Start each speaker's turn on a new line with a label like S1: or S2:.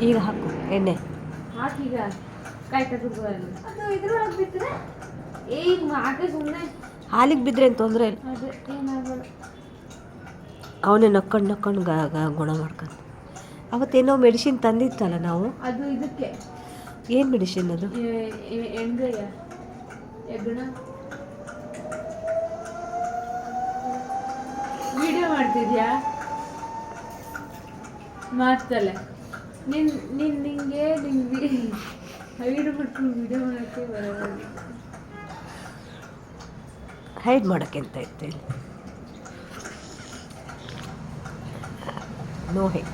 S1: ಈಗ ಹಾಕು ಎಣ್ಣೆ
S2: ಹಾಕೀಗ ಕಾಯಿ ತೆಗೆದು ಅದು ಇದ್ರೊಳಗೆ ಬಿಟ್ಟರೆ ಈಗ ಹಾಗೆ ಸುಮ್ಮನೆ
S1: ಹಾಲಿಗೆ ಬಿದ್ದರೆ ಏನು ತೊಂದರೆ ಇಲ್ಲ.
S2: ಅದೇ ಏನಾಗಲ್ಲ.
S1: ಅವನೇ ನಕ್ಕೊಂಡು ಗುಣ ಮಾಡ್ಕೊಂಡು. ಅವತ್ತೇನೋ ಮೆಡಿಸಿನ್ ತಂದಿತ್ತಲ್ಲ ನಾವು.
S2: ಅದು ಇದಕ್ಕೆ
S1: ಏನು ಮೆಡಿಸಿನ್ ಅದು?
S2: ಹೆಂಗಯ್ಯ ಹೆಗ್ಗಣ ವಿಡಿಯೋ ಮಾಡ್ತಿದ್ಯಾ? ಮಾಡ್ತಲ್ಲ ನಿಂಗೆ ಹೈಡ್ ಬಿಟ್ಟು ವಿಡಿಯೋ ಮಾಡೋಕ್ಕೆ ಬರೋಲ್ಲ.
S1: ಹೈಡ್ ಮಾಡೋಕ್ಕೆ ಅಂತ ಇತ್ತು ಇಲ್ಲಿ. No hide.